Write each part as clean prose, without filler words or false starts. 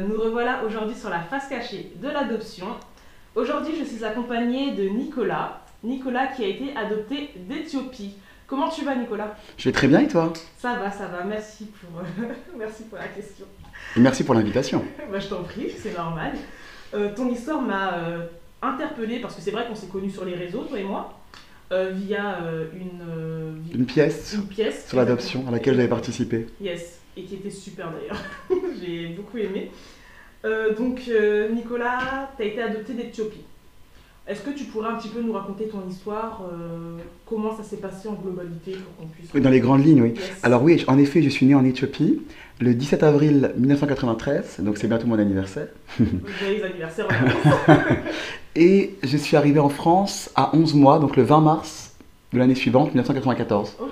nous revoilà aujourd'hui sur la face cachée de l'adoption. Aujourd'hui, je suis accompagnée de Nicolas. Nicolas qui a été adopté d'Éthiopie. Comment tu vas, Nicolas? Je vais très bien et toi? Ça va, ça va. Merci pour, merci pour la question. Et merci pour l'invitation. Bah, je t'en prie, c'est normal. Ton histoire m'a interpellée parce que c'est vrai qu'on s'est connus sur les réseaux, toi et moi, via Une pièce une pièce. sur l'adoption à laquelle j'avais participé. Yes, et qui était super d'ailleurs. J'ai beaucoup aimé. Nicolas, tu as été adopté d'Éthiopie. Est-ce que tu pourrais un petit peu nous raconter ton histoire, comment ça s'est passé en globalité pour qu'on puisse... Oui, dans les grandes lignes, oui. Yes. Alors oui, en effet, je suis né en Éthiopie le 17 avril 1993, donc c'est bientôt mon anniversaire. Joyeux anniversaire en avance. Et je suis arrivé en France à 11 mois, donc le 20 mars de l'année suivante, 1994. Ok,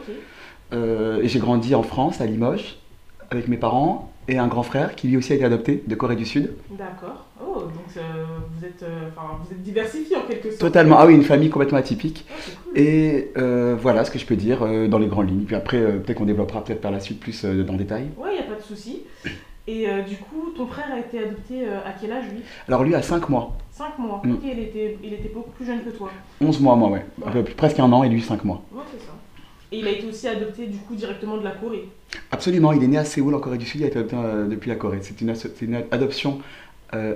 Et j'ai grandi en France, à Limoges, avec mes parents et un grand frère qui lui aussi a été adopté de Corée du Sud. d'accord. Oh, donc vous êtes diversifié en quelque sorte. Totalement, ah oui, une famille complètement atypique. Oh, c'est cool. Et voilà ce que je peux dire dans les grandes lignes. Puis après, peut-être qu'on développera peut-être par la suite plus dans le détail. Ouais, il n'y a pas de souci. Et du coup, ton frère a été adopté à quel âge, lui? Alors lui a 5 mois, 5 mois. Mm. Ok, il était beaucoup plus jeune que toi. 11 mois moi, ouais. Un peu, presque un an et lui 5 mois. Ouais, c'est ça. Et il a été aussi adopté du coup directement de la Corée. Absolument, il est né à Séoul en Corée du Sud, il a été adopté depuis la Corée. C'est une adoption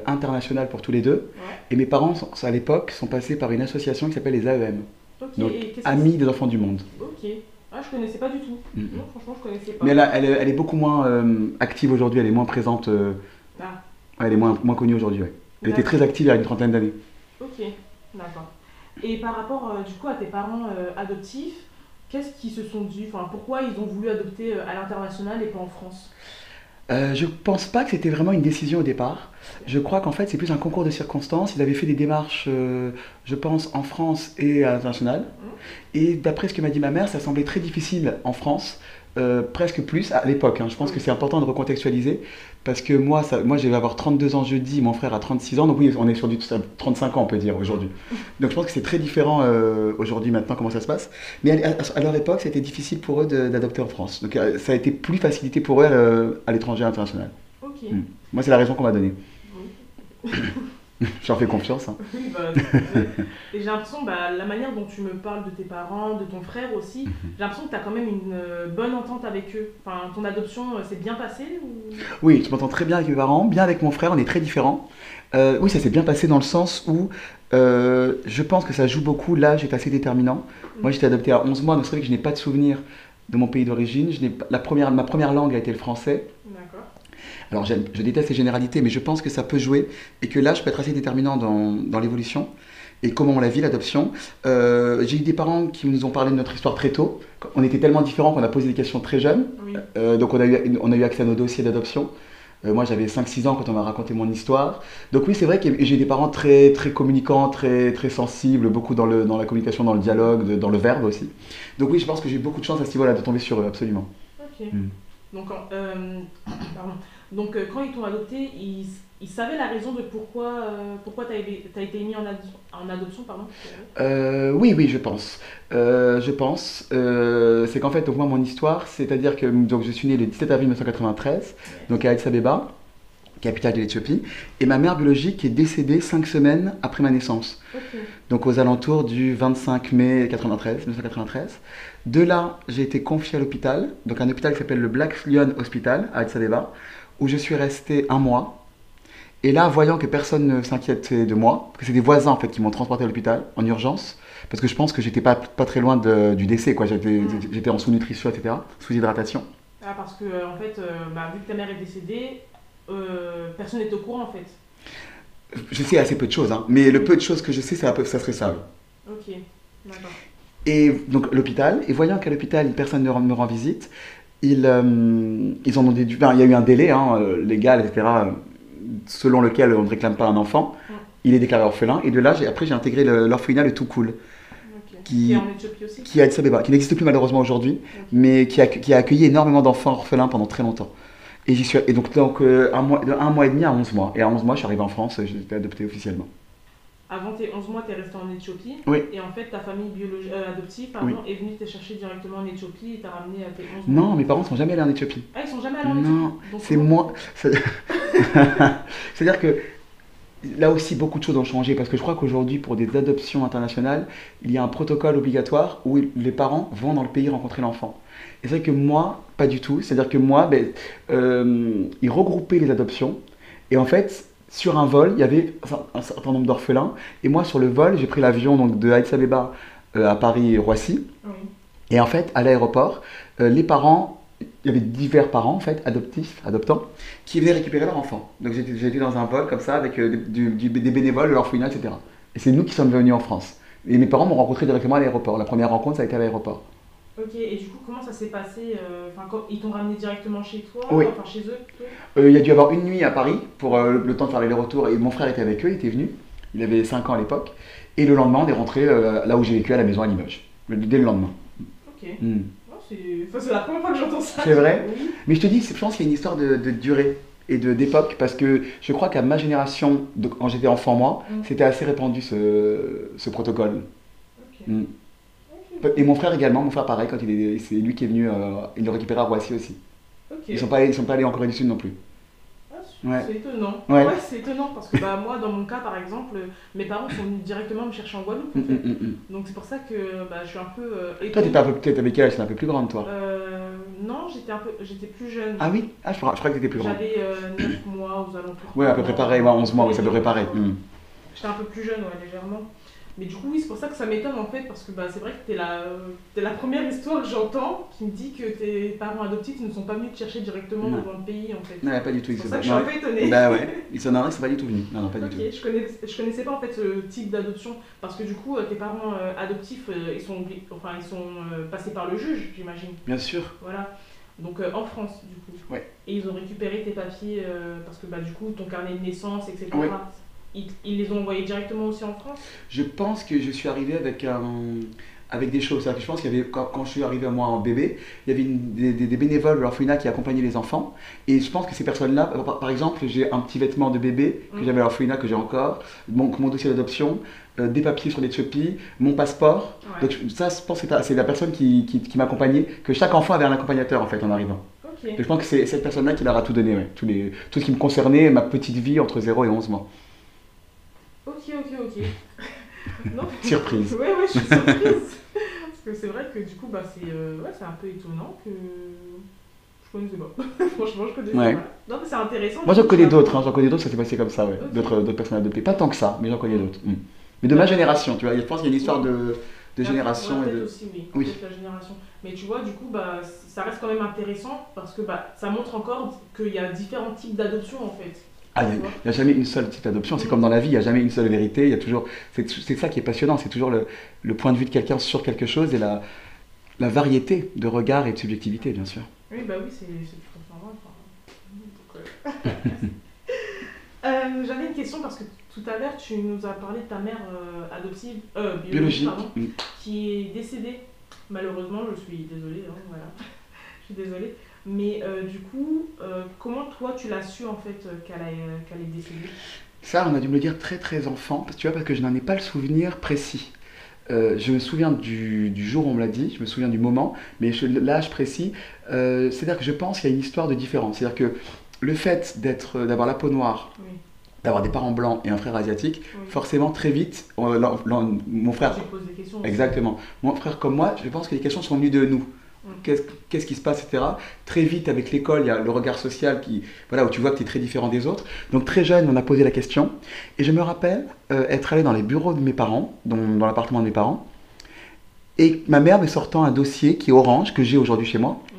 internationale pour tous les deux. Ouais. Et mes parents, à l'époque, sont passés par une association qui s'appelle les AEM, Ok, donc et qu'est-ce que Amis des enfants du monde. Ok. Ah, je connaissais pas du tout. Mm. Non, franchement, je connaissais pas. Mais elle est beaucoup moins active aujourd'hui, elle est moins présente, Ah, ouais, elle est moins connue aujourd'hui. Ouais. Elle était d'accord. très active il y a une trentaine d'années. Ok, d'accord. Et par rapport du coup à tes parents adoptifs, qu'est-ce qu'ils se sont dit? Enfin, pourquoi ils ont voulu adopter à l'international et pas en France? Je pense pas que c'était vraiment une décision au départ. Je crois qu'en fait c'est plus un concours de circonstances. Ils avaient fait des démarches, je pense, en France et à l'international. Hmm. Et d'après ce que m'a dit ma mère, ça semblait très difficile en France, presque plus à l'époque. Hein. Je pense que Oui. c'est important de recontextualiser parce que moi je vais avoir 32 ans jeudi, mon frère a 36 ans, donc oui, on est sur du 35 ans on peut dire aujourd'hui. Donc je pense que c'est très différent aujourd'hui maintenant comment ça se passe. Mais à leur époque, c'était difficile pour eux d'adopter en France. Donc ça a été plus facilité pour eux à l'étranger, à l'international. Ok. Mm. Moi, c'est la raison qu'on m'a donnée. Oui. Je leur fais confiance. Hein. Oui, bah, et j'ai l'impression, bah, la manière dont tu me parles de tes parents, de ton frère aussi, j'ai l'impression que tu as quand même une bonne entente avec eux. Enfin, ton adoption s'est bien passée ou... Oui, je m'entends très bien avec mes parents, bien avec mon frère, on est très différents. Oui, ça s'est bien passé dans le sens où je pense que ça joue beaucoup, l'âge est assez déterminant. Moi, j'étais adopté à 11 mois, donc c'est vrai que je n'ai pas de souvenir de mon pays d'origine. Ma première langue a été le français. D'accord. Alors, je déteste les généralités, mais je pense que ça peut jouer et que l'âge peut être assez déterminant dans l'évolution et comment on la vit, l'adoption. J'ai eu des parents qui nous ont parlé de notre histoire très tôt. On était tellement différents qu'on a posé des questions très jeunes. Oui. Donc, on a eu accès à nos dossiers d'adoption. Moi, j'avais 5-6 ans quand on m'a raconté mon histoire. Donc oui, c'est vrai que j'ai des parents très, très communicants, très, très sensibles, beaucoup dans la communication, dans le dialogue, dans le verbe aussi. Donc oui, je pense que j'ai eu beaucoup de chance à ce niveau-là de tomber sur eux, absolument. Ok. Mm. Donc, pardon. Donc quand ils t'ont adopté, ils savaient la raison de pourquoi t'as été mis en adoption, pardon. Oui, oui, je pense. Je pense. C'est qu'en fait, donc moi, mon histoire, c'est-à-dire que donc, je suis né le 17 avril 1993, donc à Addis Abeba, capitale de l'Éthiopie, et ma mère biologique est décédée 5 semaines après ma naissance, Ok. donc aux alentours du 25 mai 1993. De là, j'ai été confié à l'hôpital, donc un hôpital qui s'appelle le Black Lion Hospital à Addis Abeba, où je suis resté un mois. Et là, voyant que personne ne s'inquiétait de moi, parce que c'est des voisins en fait qui m'ont transporté à l'hôpital en urgence, parce que je pense que j'étais pas très loin du décès, quoi. J'étais en sous-nutrition, etc., sous-hydratation. Ah, parce que en fait, bah, vu que ta mère est décédée, personne n'est au courant en fait. Je sais assez peu de choses, hein, mais le peu de choses que je sais, ça serait ça. Oui. Ok. D'accord. Et donc l'hôpital, et voyant qu'à l'hôpital, personne ne me rend visite, ils en ont déduit. Enfin, il y a eu un délai hein, légal, etc., selon lequel on ne réclame pas un enfant. Mm. Il est déclaré orphelin, et de là, après, j'ai intégré l'orphelinat le Tout Cool, Ok. Qui est qui, en Éthiopie aussi? qui est à Addis Abeba, qui n'existe plus malheureusement aujourd'hui, Ok. mais qui a accueilli énormément d'enfants orphelins pendant très longtemps. Et donc un mois et demi à 11 mois. Et à 11 mois, je suis arrivé en France, j'ai été adopté officiellement. avant tes 11 mois, tu es resté en Éthiopie. Oui. Et en fait, ta famille adoptive Oui. est venue te chercher directement en Éthiopie et t'a ramené à tes 11 mois. Non, mes parents sont jamais allés en Éthiopie. Ah, ils sont jamais allés en Non, Éthiopie. Donc, c'est comment t'as moi. fait? C'est-à-dire que là aussi, beaucoup de choses ont changé parce que je crois qu'aujourd'hui, pour des adoptions internationales, il y a un protocole obligatoire où les parents vont dans le pays rencontrer l'enfant. Et c'est vrai que moi, pas du tout. C'est-à-dire que moi, ils regroupaient les adoptions. Et en fait, sur un vol, il y avait un certain nombre d'orphelins. Et moi, sur le vol, j'ai pris l'avion donc, de Addis Abeba à Paris-Roissy. Oui. Et en fait, à l'aéroport, les parents, il y avait divers parents en fait, adoptifs, adoptants, qui venaient récupérer leur enfant. Donc j'étais dans un vol comme ça avec des bénévoles de l'orphelinat, etc. Et c'est nous qui sommes venus en France. Et mes parents m'ont rencontré directement à l'aéroport. La première rencontre, ça a été à l'aéroport. Ok, et du coup, comment ça s'est passé? Enfin, ils t'ont ramené directement chez toi, Oui. enfin chez eux plutôt? Il y a dû y avoir une nuit à Paris pour le temps de faire l'aller-retour. Et mon frère était avec eux, il était venu. Il avait 5 ans à l'époque. Et le lendemain, on est rentré là où j'ai vécu, à la maison à Limoges. Dès le lendemain. Ok. Hmm. Oh, c'est la première fois que j'entends ça. C'est vrai. Oui. Mais je te dis, je pense qu'il y a une histoire de durée et d'époque, parce que je crois qu'à ma génération, quand j'étais enfant moi, Mm. c'était assez répandu ce protocole. Ok. Mm. Ok. Et mon frère également, mon frère pareil, c'est lui qui est venu, il le récupérait à Roissy aussi. Ok. Ils sont pas allés en Corée du Sud non plus. Ah, Ouais. c'est étonnant. Ouais. Ouais, c'est étonnant parce que bah, moi, dans mon cas, par exemple, mes parents sont venus directement me chercher en Guadeloupe Mm, en fait. mm, mm, mm. Donc c'est pour ça que bah, je suis un peu Toi, étonnée. t'avais quel âge? C'est un peu plus grande, toi. Non, j'étais plus jeune. Ah oui? Ah, je crois que t'étais plus grande. J'avais 9 mois aux alentours. Ouais, à peu près pareil, ouais, 11 mois, ouais, c'est à peu près pareil. Ouais. Mm. J'étais un peu plus jeune, ouais, légèrement. Mais du coup, oui, c'est pour ça que ça m'étonne en fait, parce que bah, c'est vrai que t'es la première histoire que j'entends qui me dit que tes parents adoptifs ne sont pas venus te chercher directement Non. dans le pays en fait. Non, pas du tout. C'est pour ça que je suis un peu étonnée. Bah ouais, ils sont pas du tout venus. Non, non, pas du Ok, tout. je connaissais pas en fait ce type d'adoption, parce que du coup, tes parents adoptifs, ils sont passés par le juge, j'imagine. Bien sûr. Voilà. Donc en France, du coup. Ouais. Et ils ont récupéré tes papiers, parce que bah, du coup, ton carnet de naissance, etc. Ouais. Ils les ont envoyés directement aussi en France? Je pense que je suis arrivé avec des choses. C'est-à-dire que je pense qu'il y avait, quand je suis arrivé moi en bébé, il y avait des bénévoles de l'orphelinat qui accompagnaient les enfants. Et je pense que ces personnes-là, par exemple, j'ai un petit vêtement de bébé que j'avais à l'orphelinat, que j'ai encore, mon dossier d'adoption, des papiers sur l'Éthiopie, mon passeport. Ouais. Donc ça, je pense que c'est la personne qui m'accompagnait, que chaque enfant avait un accompagnateur en fait en arrivant. Ok. Donc je pense que c'est cette personne-là qui leur a tout donné, ouais. Tout ce qui me concernait, ma petite vie entre 0 et 11 mois. Ok. Non. Surprise. Ouais, je suis surprise. Parce que c'est vrai que du coup, bah, c'est un peu étonnant que je connaissais pas. Franchement, je connaissais Ouais. pas. Non, mais c'est intéressant. Moi du j'en coup, connais tu vas- d'autres, j'en connais d'autres, ça s'est passé comme ça, ouais. Ok. D'autres personnes adoptées. Pas tant que ça, mais j'en connais d'autres. Mm. Mais de ma génération, tu vois, je pense qu'il y a une histoire de Ouais, génération et peut-être de. aussi, oui. Oui. Peut-être la génération. Mais tu vois, du coup, bah, ça reste quand même intéressant parce que bah, ça montre encore qu'il y a différents types d'adoption en fait. Ah, il Tu n'y vois. a jamais une seule type d'adoption, c'est comme dans la vie, il n'y a jamais une seule vérité, il y a toujours. C'est ça qui est passionnant, c'est toujours le point de vue de quelqu'un sur quelque chose et la variété de regard et de subjectivité, bien sûr. Oui, bah oui, c'est tout à fait vrai. Enfin, donc, j'avais une question parce que tout à l'heure, tu nous as parlé de ta mère adoptive, biologique, Biologique. pardon, Mm. qui est décédée. Malheureusement, je suis désolée, hein, voilà. Je suis désolée. Mais du coup, comment toi tu l'as su en fait qu'elle est décédée? Ça, on a dû me le dire très très enfant, parce que je n'en ai pas le souvenir précis. Je me souviens du jour où on me l'a dit, je me souviens du moment, mais l'âge précis, c'est-à-dire que je pense qu'il y a une histoire de différence. C'est-à-dire que le fait d'avoir la peau noire, Oui, d'avoir des parents blancs et un frère asiatique, oui. forcément très vite, mon frère, Tu te poses des questions aussi. exactement, mon frère comme moi, je pense que les questions sont venues de nous. Mm. Qu'est-ce qui se passe, etc. Très vite, avec l'école, il y a le regard social voilà, où tu vois que tu es très différent des autres. Donc très jeune, on a posé la question. Et je me rappelle être allé dans les bureaux de mes parents, dans l'appartement de mes parents, et ma mère me sortant un dossier qui est orange, que j'ai aujourd'hui chez moi. Mm.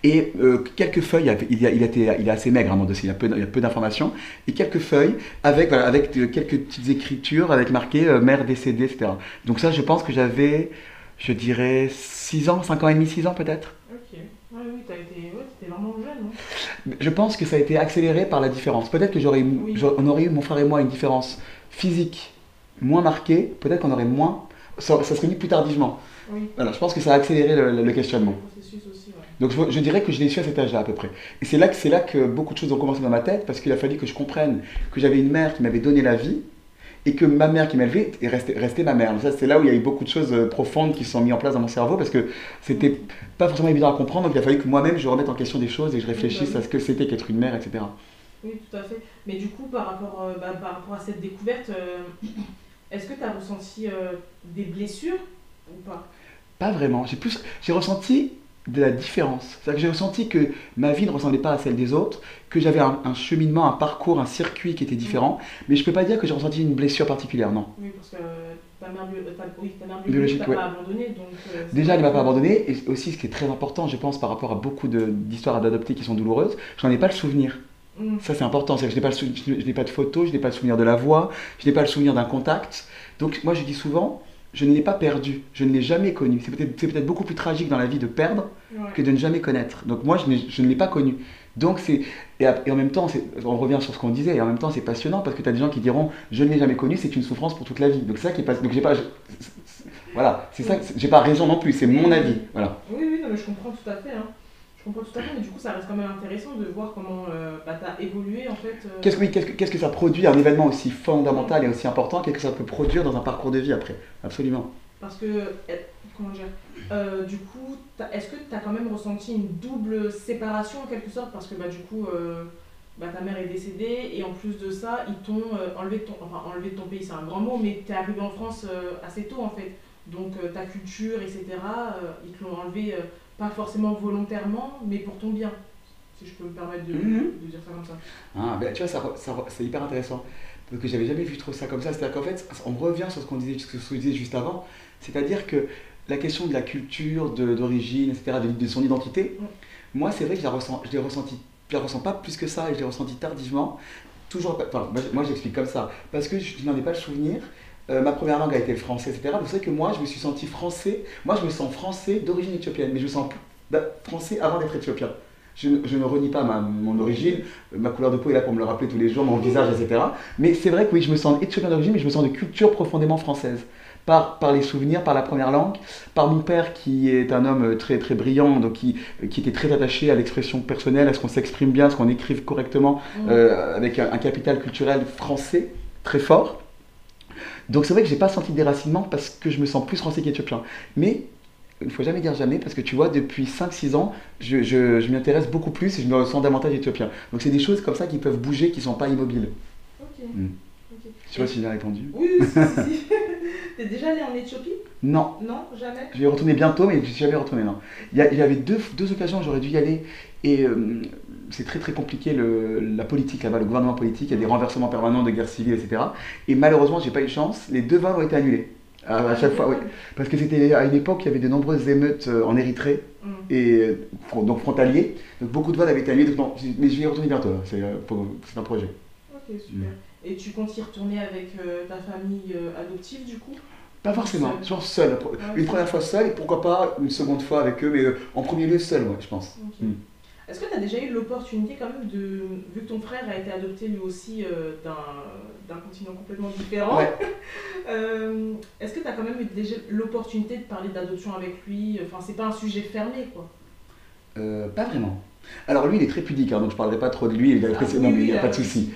Et quelques feuilles, il est assez maigre, hein, mon dossier, il y a peu d'informations, et quelques feuilles avec quelques petites écritures, avec marqué mère décédée, etc. Donc ça, je pense que j'avais, je dirais, 6 ans, 5 ans et demi, 6 ans peut-être. Ok. Oui, t'étais vraiment jeune, non? Je pense que ça a été accéléré par la différence. Peut-être que Oui. on aurait eu, mon frère et moi, une différence physique moins marquée, peut-être qu'on aurait moins, ça serait mis plus tardivement. Oui. Voilà, je pense que ça a accéléré le questionnement. Le processus aussi, ouais. Donc je dirais que je l'ai su à cet âge-là à peu près. Et c'est là que beaucoup de choses ont commencé dans ma tête, parce qu'il a fallu que je comprenne que j'avais une mère qui m'avait donné la vie, et que ma mère qui m'a élevé est restée ma mère. Donc ça, c'est là où il y a eu beaucoup de choses profondes qui se sont mises en place dans mon cerveau parce que Mm. c'était pas forcément évident à comprendre. Donc il a fallu que moi-même je remette en question des choses et que je Oui, bah réfléchisse à oui. ce que c'était qu'être une mère, etc. Oui, tout à fait. Mais du coup, par rapport à cette découverte, est-ce que tu as ressenti des blessures ou pas? Pas vraiment. J'ai ressenti de la différence. C'est-à-dire que j'ai ressenti que ma vie ne ressemblait pas à celle des autres, que j'avais un cheminement, un parcours, un circuit qui était Mm. différent. Mais je peux pas dire que j'ai ressenti une blessure particulière, non. Oui, parce que oui, ta mère biologique Biologique, t'a ouais. pas abandonné, donc c'est Déjà, elle vrai ne m'a que. pas abandonné. Et aussi, ce qui est très important, je pense, par rapport à beaucoup d'histoires d'adoptés qui sont douloureuses, j'en ai pas le souvenir. Mm. Ça, c'est important. C'est que je n'ai pas de photos, je n'ai pas le souvenir de la voix, je n'ai pas le souvenir d'un contact. Donc, moi, je dis souvent, je ne l'ai pas perdu. Je ne l'ai jamais connu. C'est peut-être beaucoup plus tragique dans la vie de perdre Ouais. que de ne jamais connaître. Donc, moi, je ne l'ai pas connu. Donc, et en même temps, on revient sur ce qu'on disait, et en même temps, c'est passionnant parce que tu as des gens qui diront, je ne l'ai jamais connu, c'est une souffrance pour toute la vie. Donc, c'est ça qui est pas. Donc, j'ai pas. Voilà, c'est ça, Mm. j'ai pas raison non plus, c'est Oui, mon oui, avis. oui. Voilà. Oui, oui, non, mais je comprends tout à fait, hein. Je comprends tout à fait, mais du coup, ça reste quand même intéressant de voir comment tu as évolué en fait. Oui, qu'est-ce que ça produit, un événement aussi Mm. fondamental et aussi important, qu'est-ce que ça peut produire dans un parcours de vie après? Absolument. Parce que, comment dire, du coup, est-ce que tu as quand même ressenti une double séparation en quelque sorte? Parce que bah, du coup, ta mère est décédée et en plus de ça, ils t'ont enlevé de ton, enfin, enlevé de ton pays, c'est un grand mot, mais tu es arrivé en France assez tôt en fait. Donc ta culture, etc., ils te l'ont enlevé pas forcément volontairement, mais pour ton bien, si je peux me permettre Mhm. de dire ça comme ça. Ah, ben, tu vois, c'est hyper intéressant. Parce que j'avais jamais vu trop ça comme ça. C'est-à-dire qu'en fait, on revient sur ce qu'on disait juste avant. C'est-à-dire que la question de la culture, d'origine, etc., de son identité, Mm. moi, c'est vrai que je l'ai ressenti, je la ressens pas plus que ça et je l'ai ressenti tardivement. Toujours, enfin, moi j'explique comme ça. Parce que je n'en ai pas le souvenir. Ma première langue a été le français, etc. Vous savez que moi, je me suis senti français. Moi, je me sens français d'origine éthiopienne. Mais je me sens français avant d'être éthiopien. Je ne renie pas mon origine, ma couleur de peau est là pour me le rappeler tous les jours, mon visage, etc. Mais c'est vrai que oui, je me sens éthiopien d'origine, mais je me sens de culture profondément française. Par les souvenirs, par la première langue, par mon père qui est un homme très, très brillant, donc qui était très attaché à l'expression personnelle, à ce qu'on s'exprime bien, à ce qu'on écrive correctement, Mm. avec un capital culturel français très fort. Donc c'est vrai que j'ai pas senti de déracinement parce que je me sens plus français qu'éthiopien. Mais il ne faut jamais dire jamais parce que tu vois, depuis 5 6 ans, je m'y intéresse beaucoup plus et je me sens davantage éthiopien. Donc c'est des choses comme ça qui peuvent bouger, qui ne sont pas immobiles. Ok, Hmm. ok. Je sais pas si j'ai répondu. Oui, oui, si. T'es déjà allé en Éthiopie? Non, Non, jamais? je vais y retourner bientôt, mais je ne suis jamais retourné. Non. Il y avait deux occasions où j'aurais dû y aller et c'est très très compliqué la politique là-bas, le gouvernement politique. Il y a des renversements permanents de guerre civile, etc. Et malheureusement, j'ai pas eu de chance. Les deux vols ont été annulés. À Ah, chaque fois, oui. dommage. Parce que c'était à une époque, il y avait de nombreuses émeutes en Érythrée, Hmm. et donc frontaliers. Donc beaucoup de vols avaient été annulés. Donc non, mais je vais y retourner bientôt. Là. C'est un projet. Ok, Mm. super. Et tu comptes y retourner avec ta famille adoptive du coup? Pas Ou forcément, seul? genre seul. Ouais, Une c'est première ça. fois seul, et pourquoi pas une seconde fois avec eux, mais en premier lieu seul, ouais, je pense. Ok. Mm. Est-ce que tu as déjà eu l'opportunité quand même de, vu que ton frère a été adopté lui aussi d'un continent complètement différent, Ouais. est-ce que tu as quand même eu déjà l'opportunité de parler d'adoption avec lui? Enfin, c'est pas un sujet fermé quoi. Pas vraiment. Alors lui, il est très pudique, hein, donc je parlerai pas trop de lui. Il a Ah apprécié, oui, non, mais il oui, n'y a pas de oui. souci.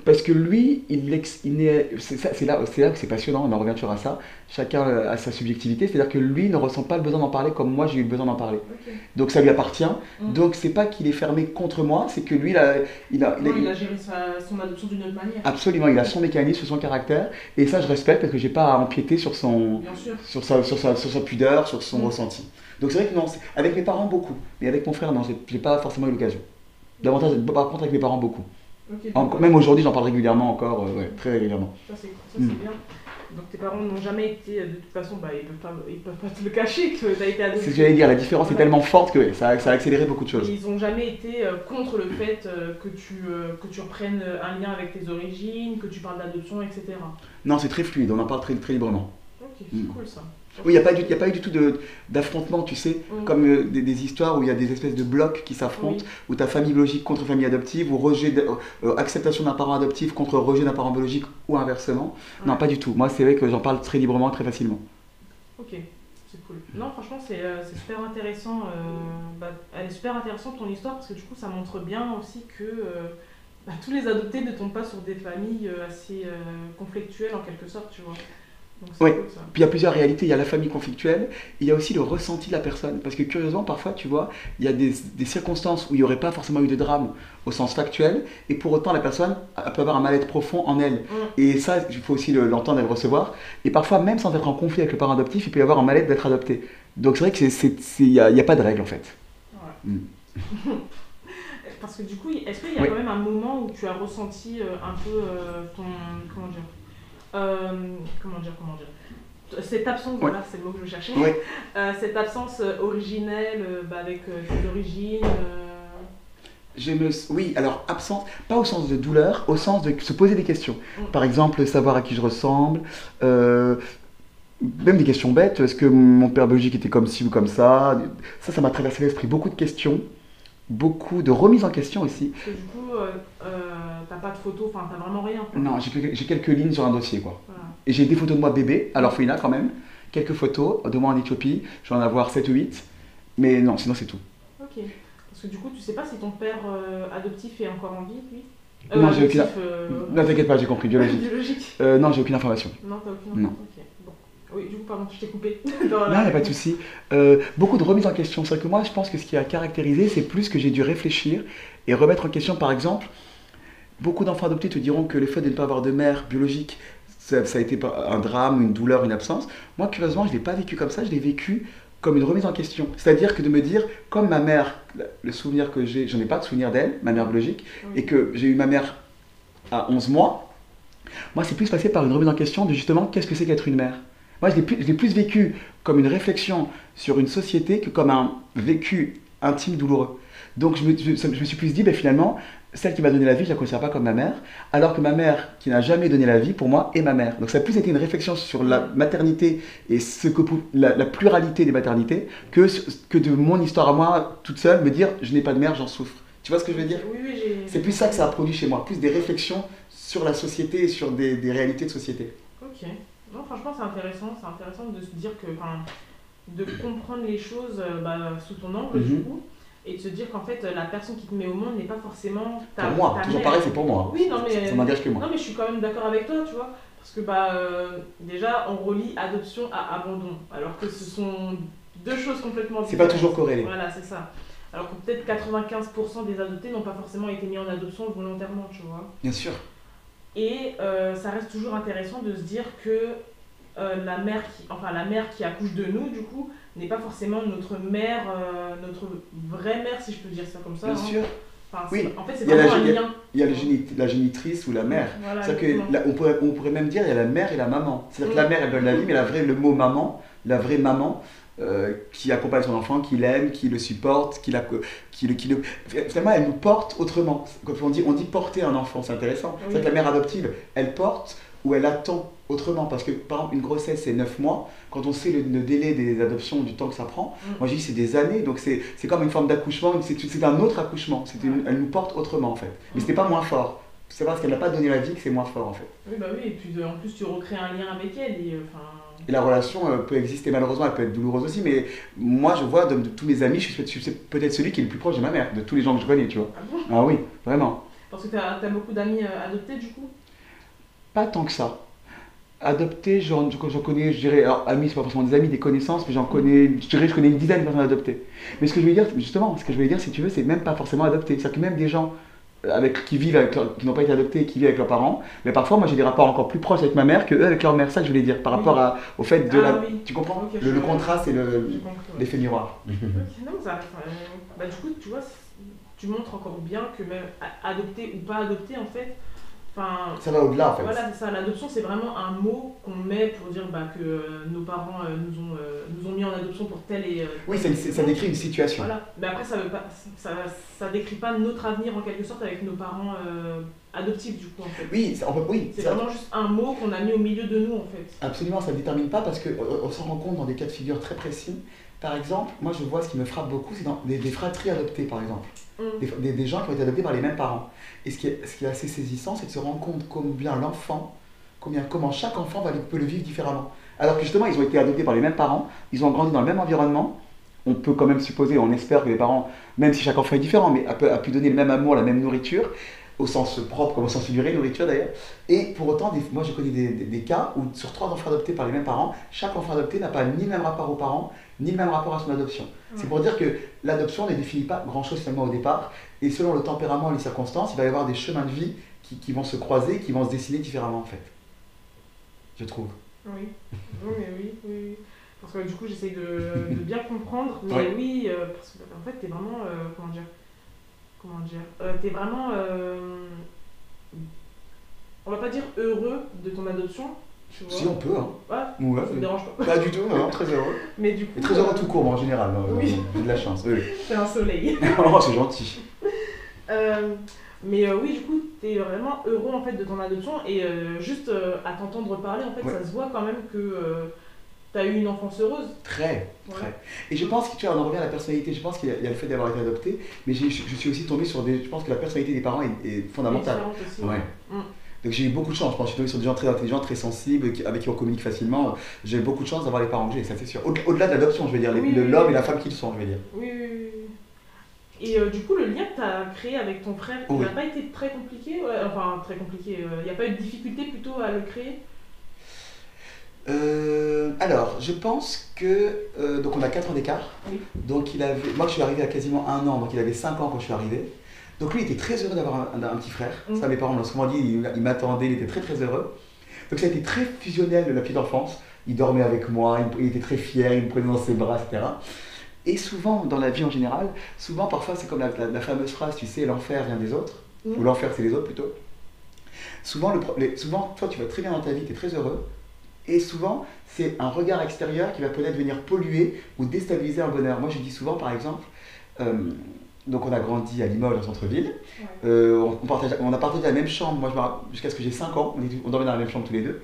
Parce que lui, c'est là que c'est passionnant. On en revient toujours à ça. Chacun a sa subjectivité, c'est-à-dire que lui ne ressent pas le besoin d'en parler comme moi j'ai eu le besoin d'en parler. Ok. Donc ça lui appartient. Hmm. Donc c'est pas qu'il est fermé contre moi, c'est que lui, Non, il a géré son adoption d'une autre manière. absolument, il a son mécanisme, son caractère, et ça je respecte parce que j'ai pas à empiéter sur Bien sûr. sa pudeur, sur son Hmm. ressenti. Donc c'est vrai que non, avec mes parents beaucoup, mais avec mon frère non, j'ai pas forcément eu l'occasion. Davantage, par contre avec mes parents beaucoup. Ok, donc, Même aujourd'hui j'en parle régulièrement encore, ouais, très régulièrement. ça Mm. c'est bien. Donc tes parents n'ont jamais été, de toute façon, bah, ils peuvent pas te le cacher que tu as été C'est ce adopté. que j'allais dire, la différence est Ouais. tellement forte que ouais, ça a accéléré beaucoup de Et choses. ils n'ont jamais été contre le fait que tu reprennes un lien avec tes origines, que tu parles d'adoption, etc. Non, c'est très fluide, on en parle très, très librement. Ok, c'est Mm. cool ça. Oui, il n'y a pas eu du tout d'affrontement, tu sais, Mm. comme des histoires où il y a des espèces de blocs qui s'affrontent, Oui. où ta famille biologique contre famille adoptive, ou acceptation d'un parent adoptif contre rejet d'un parent biologique, ou inversement. Non, Ouais. pas du tout. Moi, c'est vrai que j'en parle très librement, très facilement. Ok, c'est cool. Non, franchement, c'est super intéressant. Elle est super intéressante ton histoire parce que du coup, ça montre bien aussi que bah, tous les adoptés ne tombent pas sur des familles assez conflictuelles en quelque sorte, tu vois. Donc c'est Oui, cool ça. puis il y a plusieurs réalités. Il y a la famille conflictuelle, et il y a aussi le ressenti de la personne. Parce que curieusement, parfois, tu vois, il y a des circonstances où il n'y aurait pas forcément eu de drame au sens factuel, et pour autant, la personne peut avoir un mal-être profond en elle. Mm. Et ça, il faut aussi l'entendre et le recevoir. Et parfois, même sans être en conflit avec le parent adoptif, il peut y avoir un mal-être d'être adopté. Donc c'est vrai que il y a pas de règle en fait. Ouais. Mm. Parce que du coup, est-ce qu'il y a Oui, quand même un moment où tu as ressenti un peu ton. Comment dire comment dire cette absence, oui, voilà, c'est le mot que je cherchais. oui. Cette absence originelle bah, avec tes origines. Oui, alors absence, pas au sens de douleur, au sens de se poser des questions. Mm. Par exemple, savoir à qui je ressemble, euh, même des questions bêtes. Est-ce que mon père biologique était comme ci ou comme ça? Ça m'a traversé l'esprit. Beaucoup de questions, beaucoup de remises en question aussi. Parce que du coup, t'as pas de photos, enfin, t'as vraiment rien, quoi. Non, j'ai quelques lignes sur un dossier, quoi. Voilà. Et j'ai des photos de moi bébé, à l'orphelinat quand même. Quelques photos de moi en Éthiopie. Je vais en avoir 7 ou 8. Mais non, sinon c'est tout. Ok. Parce que du coup, tu sais pas si ton père adoptif est encore en vie, lui. Non, j'ai aucune. Adoptif. Non, t'inquiète pas, j'ai compris, biologique. Biologique. Non, j'ai aucune information. Non, t'as aucune. Non. Ok. Bon. Oui, du coup, pardon, je t'ai coupé dans Non, il la n'y a pas de réponse. souci. Beaucoup de remises en question. C'est vrai que moi, je pense que ce qui a caractérisé, c'est plus que j'ai dû réfléchir et remettre en question, par exemple, beaucoup d'enfants adoptés te diront que le fait de ne pas avoir de mère biologique, ça a été un drame, une douleur, une absence. Moi, curieusement, je ne l'ai pas vécu comme ça, je l'ai vécu comme une remise en question. C'est-à-dire que de me dire, comme ma mère, le souvenir que j'ai, je n'ai pas de souvenir d'elle, ma mère biologique, et Oui. que j'ai eu ma mère à 11 mois, moi, c'est plus passé par une remise en question de justement qu'est-ce que c'est qu'être une mère. Moi, je l'ai plus vécu comme une réflexion sur une société que comme un vécu intime douloureux. Donc, je me suis plus dit, ben, finalement, celle qui m'a donné la vie, je ne la considère pas comme ma mère, alors que ma mère, qui n'a jamais donné la vie, pour moi, est ma mère. Donc, ça a plus été une réflexion sur la maternité et la pluralité des maternités que de mon histoire à moi, toute seule, me dire, je n'ai pas de mère, j'en souffre. Tu vois ce que je veux dire? Oui, oui, C'est plus ça que ça a produit chez moi, plus des réflexions sur la société et sur des réalités de société. Ok. Non, franchement, c'est intéressant de se dire que, enfin, de comprendre les choses bah, sous ton angle, du Mhm. coup, et de se dire qu'en fait, la personne qui te met au monde n'est pas forcément Pour moi, ta toujours mère. pareil, c'est pour moi. Oui, non, Ça mais, n'engage que moi. non, mais je suis quand même d'accord avec toi, tu vois, parce que, bah, déjà, on relie adoption à abandon, alors que ce sont deux choses complètement C'est pas différentes. toujours corrélé. Voilà, c'est ça. Alors que peut-être 95% des adoptés n'ont pas forcément été mis en adoption volontairement, tu vois. Bien sûr. Et ça reste toujours intéressant de se dire que la mère qui accouche de nous, du coup, n'est pas forcément notre mère, notre vraie mère, si je peux dire ça comme ça. Bien Hein. sûr. Enfin, Oui. en fait, c'est Il y a vraiment la, un il y a- lien. il y a la génitrice ou la mère. Voilà, C'est-à-dire exactement. que on pourrait même dire il y a la mère et la maman. C'est-à-dire que Mm. la mère, elle donne la vie, mais le mot maman, la vraie maman, qui accompagne son enfant, qui l'aime, qui le supporte, finalement, elle nous porte autrement. Quand on dit porter un enfant, c'est intéressant. Oui. C'est-à-dire que la mère adoptive, elle porte ou elle attend autrement. Parce que, par exemple, une grossesse, c'est 9 mois. Quand on sait le délai des adoptions, du temps que ça prend, Mm. moi je dis c'est des années. Donc c'est comme une forme d'accouchement, c'est un autre accouchement. Elle nous porte autrement, en fait. Mais c'était pas moins fort. C'est parce qu'elle n'a pas donné la vie que c'est moins fort, en fait. Oui, bah oui, et puis en plus, tu recrées un lien avec elle. Et, enfin... Et la relation peut exister, malheureusement, elle peut être douloureuse aussi, mais moi je vois de tous mes amis, je suis peut-être celui qui est le plus proche de ma mère, de tous les gens que je connais, tu vois. Ah bon? Ah oui, vraiment. Parce que t'as beaucoup d'amis adoptés, du coup? Pas tant que ça. Adopter, j'en connais, je dirais, alors amis, c'est pas forcément des amis, des connaissances, mais j'en connais, je connais une dizaine de personnes adoptées. Mais ce que je veux dire, justement, ce que je veux dire, si tu veux, c'est même pas forcément adopté. C'est-à-dire que même des gens qui n'ont pas été adoptés et qui vivent avec leurs parents, mais parfois, moi j'ai des rapports encore plus proches avec ma mère que eux avec leur mère, ça que je voulais dire, par rapport au fait de Ah oui. Tu comprends? Ok, Le contraste et j'ai compris, ouais. l'effet miroir. Ok, non, ça reste. Bah, du coup, tu vois, tu montres encore bien que même adopté ou pas adopté, en fait, enfin, Ça va au-delà, en fait. voilà, c'est ça. L'adoption, c'est vraiment un mot qu'on met pour dire bah, que nos parents nous ont mis en adoption pour tel et Oui, tel ça décrit une situation. Voilà. Mais après, ça décrit pas notre avenir en quelque sorte avec nos parents adoptifs, du coup, en fait. Oui, oui, C'est vraiment juste un mot qu'on a mis au milieu de nous, en fait. absolument, ça ne détermine pas parce qu'on s'en rend compte dans des cas de figure très précis. Par exemple, moi je vois ce qui me frappe beaucoup, c'est dans des fratries adoptées, par exemple. Mm. Des gens qui ont été adoptés par les mêmes parents. Et ce qui est assez saisissant, c'est de se rendre compte comment chaque enfant peut le vivre différemment. Alors que justement, ils ont été adoptés par les mêmes parents, ils ont grandi dans le même environnement. On peut quand même supposer, on espère que les parents, même si chaque enfant est différent, mais a pu donner le même amour, la même nourriture. au sens propre comme au sens figuré, nourriture d'ailleurs. Et pour autant, moi je connais des cas où sur trois enfants adoptés par les mêmes parents, chaque enfant adopté n'a pas ni le même rapport aux parents, ni le même rapport à son adoption. C'est pour dire que l'adoption ne définit pas grand-chose finalement au départ, et selon le tempérament et les circonstances, il va y avoir des chemins de vie qui vont se croiser, qui vont se dessiner différemment en fait, je trouve. Oui, oui, mais oui, oui, oui. Parce que du coup, j'essaye de bien comprendre, mais Ouais. oui, parce que en fait, t'es vraiment, comment dire, t'es vraiment, on va pas dire heureux de ton adoption, tu Si on vois. peut, hein. Ouais, Ouais, ça me dérange pas. pas du tout, non, très heureux. Mais du Et coup, très heureux tout court, moi, en général, oui, j'ai de la chance. Oui, oui. c'est un soleil. Oh, c'est gentil. Euh, mais oui, du coup, t'es vraiment heureux en fait de ton adoption et juste à t'entendre parler, en fait, Ouais. ça se voit quand même que t'as eu une enfance heureuse. Très, Voilà. très. Et je pense que tu vois, on en revient à la personnalité. Je pense qu'il y a le fait d'avoir été adopté, mais je suis aussi tombé sur des. Je pense que la personnalité des parents est Elle est fondamentale. différente aussi. Ouais. Mm. Donc j'ai eu beaucoup de chance. Je pense que je suis tombé sur des gens très intelligents, très sensibles, avec qui on communique facilement. J'ai eu beaucoup de chance d'avoir les parents que j'ai, ça c'est sûr. Au-delà de l'adoption, je veux dire, Oui, oui, l'homme et oui. la femme qu'ils sont, je veux dire. Oui, oui, oui, oui. Et du coup, le lien que tu as créé avec ton frère, il Oui. n'a pas été très compliqué? Ouais, enfin, très compliqué. Il n'y a pas eu de difficulté plutôt à le créer? Alors, je pense que. Donc, on a 4 ans d'écart. Oui. Donc, moi, je suis arrivé à quasiment 1 an, donc il avait 5 ans quand je suis arrivé. Donc, lui, il était très heureux d'avoir un petit frère. Mm. Ça, mes parents me l'ont souvent dit, il m'attendait, il était très très heureux. Donc, ça a été très fusionnel de la petite enfance. Il dormait avec moi, il était très fier, il me prenait dans ses bras, etc. Et souvent, dans la vie en général, souvent, parfois, c'est comme la fameuse phrase, tu sais, l'enfer vient des autres, Mm. ou l'enfer, c'est les autres plutôt. Souvent, toi, tu vas très bien dans ta vie, tu es très heureux. Et souvent, c'est un regard extérieur qui va peut-être venir polluer ou déstabiliser un bonheur. Moi, je dis souvent, par exemple, euh, donc on a grandi à Limoges, en centre-ville. Ouais. On a partagé la même chambre, moi, jusqu'à ce que j'ai 5 ans. On dormait dans la même chambre tous les deux.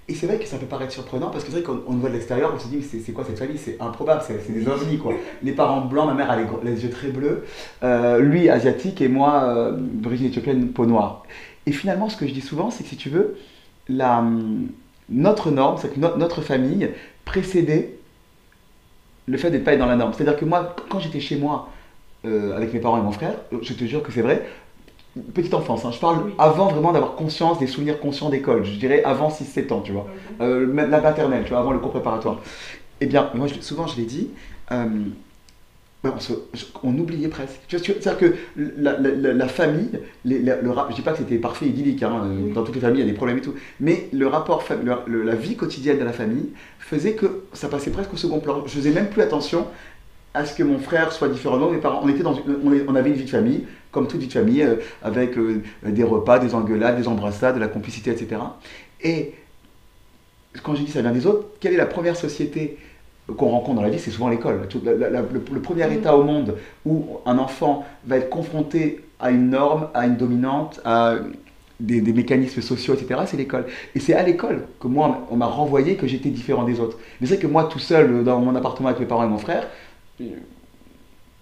Et c'est vrai que ça peut paraître surprenant parce que c'est vrai qu'on nous voit de l'extérieur, on se dit, mais c'est quoi cette famille? C'est improbable, c'est des ovnis, quoi. Les parents blancs, ma mère a les yeux très bleus, lui asiatique et moi d'origine éthiopienne, peau noire. Et finalement, ce que je dis souvent, c'est que si tu veux, la, notre norme, c'est que notre famille précédait le fait d'être pas dans la norme. C'est-à-dire que moi, quand j'étais chez moi avec mes parents et mon frère, je te jure que c'est vrai, petite enfance, hein, je parle Oui. avant vraiment d'avoir conscience, des souvenirs conscients d'école, je dirais avant 6 7 ans, tu vois. Ok. Même la maternelle, tu vois, avant le cours préparatoire. Eh bien, moi, souvent, je l'ai dit, euh, ouais, on oubliait presque. C'est-à-dire que la famille, je dis pas que c'était parfait, idyllique, hein, Oui. dans toutes les familles, il y a des problèmes et tout, mais le rapport, la vie quotidienne de la famille faisait que ça passait presque au second plan. Je faisais même plus attention à ce que mon frère soit différent de moi, mes parents. On avait une vie de famille, comme toute vie de famille, avec des repas, des engueulades, des embrassades, de la complicité, etc. Et quand j'ai dit ça vient des autres, quelle est la première société qu'on rencontre dans la vie? C'est souvent l'école. Le premier Mm. état au monde où un enfant va être confronté à une norme, à une dominante, à des mécanismes sociaux, etc., c'est l'école. Et c'est à l'école que moi, on m'a renvoyé que j'étais différent des autres. Mais c'est vrai que moi, tout seul, dans mon appartement avec mes parents et mon frère,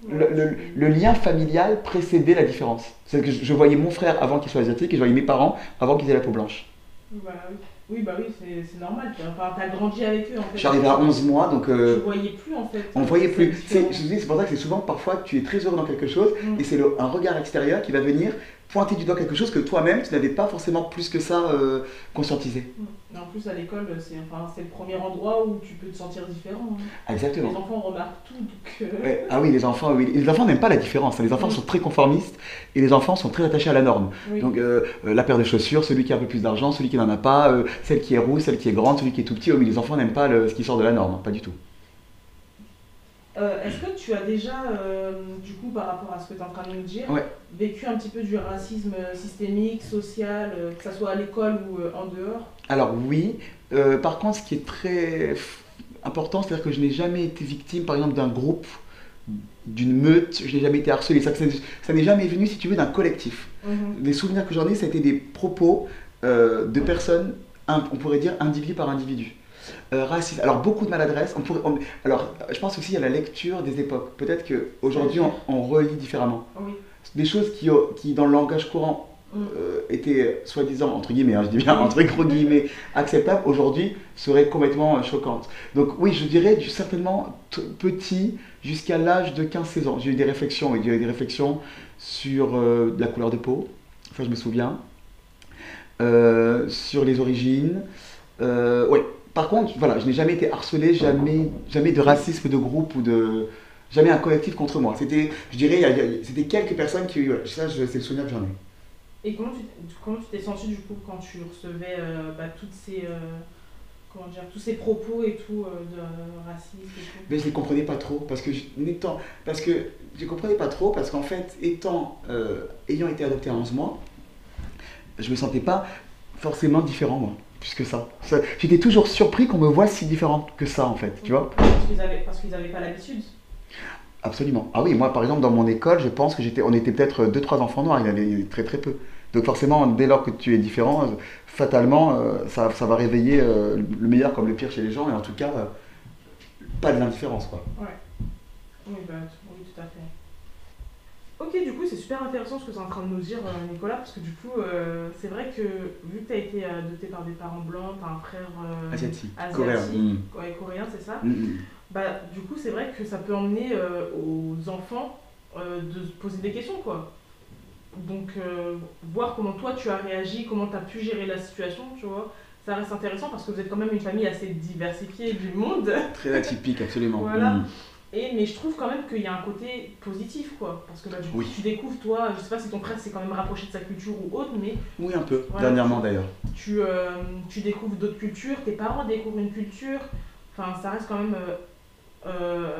le lien familial précédait la différence. C'est que je voyais mon frère avant qu'il soit asiatique et je voyais mes parents avant qu'ils aient la peau blanche. Bah oui. Oui, bah oui, c'est normal. Enfin, t'as grandi avec eux en fait. Je suis arrivé à 11 mois, donc Tu voyais plus en fait. on ne voyait plus. cette différence. C'est pour ça que c'est souvent, parfois, tu es très heureux dans quelque chose Mm. et c'est un regard extérieur qui va venir pointer du doigt quelque chose que toi-même, tu n'avais pas forcément plus que ça conscientisé. Mm. Et en plus, à l'école, c'est le premier endroit où tu peux te sentir différent. Hein. Ah, Les exactement. enfants remarquent tout, donc. Ouais. Ah oui, les enfants n'aiment pas la différence, hein. Les enfants Mm. sont très conformistes et les enfants sont très attachés à la norme. Oui. Donc la paire de chaussures, celui qui a un peu plus d'argent, celui qui n'en a pas, celle qui est rousse, celle qui est grande, celui qui est tout petit. Oh, mais les enfants n'aiment pas ce qui sort de la norme, hein, pas du tout. Est-ce que tu as déjà, du coup, par rapport à ce que tu es en train de nous dire, Ouais. vécu un petit peu du racisme systémique, social, que ce soit à l'école ou en dehors? Alors oui, par contre, ce qui est très important, c'est-à-dire que je n'ai jamais été victime, par exemple, d'un groupe, d'une meute, je n'ai jamais été harcelé. Ça n'est jamais venu, si tu veux, d'un collectif. Mhm. Les souvenirs que j'en ai, ça a été des propos de personnes, on pourrait dire, individu par individu. Raciste. Alors beaucoup de maladresse. Alors je pense aussi à la lecture des époques. Peut-être qu'aujourd'hui on relit différemment. Oui. Des choses qui dans le langage courant Mm. étaient soi-disant, entre guillemets, hein, je dis bien entre gros guillemets, acceptables, aujourd'hui seraient complètement choquantes. Donc oui, je dirais certainement petit jusqu'à l'âge de 15 16 ans. J'ai eu des réflexions, sur la couleur de peau, ça je me souviens. Sur les origines, ouais. Par contre, voilà, je n'ai jamais été harcelé, jamais de racisme de groupe ou de. Jamais un collectif contre moi. C'était, je dirais, c'était quelques personnes qui. Ouais, ça, c'est le souvenir que j'en ai. Et comment tu t'es senti du coup quand tu recevais toutes ces, comment dire, tous ces propos et tout de racisme et tout? Mais je ne les comprenais pas trop parce que je ne comprenais pas trop parce qu'en fait, ayant été adopté à 11 mois, je me sentais pas forcément différent moi, plus que ça. J'étais toujours surpris qu'on me voit si différente que ça en fait, tu vois. Parce qu'ils avaient pas l'habitude. Absolument. Ah oui, moi par exemple dans mon école, je pense que on était peut-être deux trois enfants noirs, il y en avait très très peu. Donc forcément, dès lors que tu es différent, fatalement, ça va réveiller le meilleur comme le pire chez les gens, et en tout cas, pas de l'indifférence, quoi. Ouais. Oui, oui, tout à fait. Ok, du coup, c'est super intéressant ce que tu es en train de nous dire, Nicolas, parce que du coup, c'est vrai que vu que tu as été adopté par des parents blancs, tu as un frère Asiatique, coréen. asiatique, ouais, coréen, c'est ça. Bah, du coup, c'est vrai que ça peut emmener aux enfants de se poser des questions, quoi. Donc, voir comment toi tu as réagi, comment tu as pu gérer la situation, tu vois, ça reste intéressant parce que vous êtes quand même une famille assez diversifiée du monde. Très atypique, absolument. Voilà. Mais je trouve quand même qu'il y a un côté positif, quoi. Parce que bah, du coup, Oui. tu découvres, toi, je sais pas si ton frère s'est quand même rapproché de sa culture ou autre, mais. Oui, un peu, voilà, dernièrement d'ailleurs. Tu découvres d'autres cultures, tes parents découvrent une culture. Enfin, ça reste quand même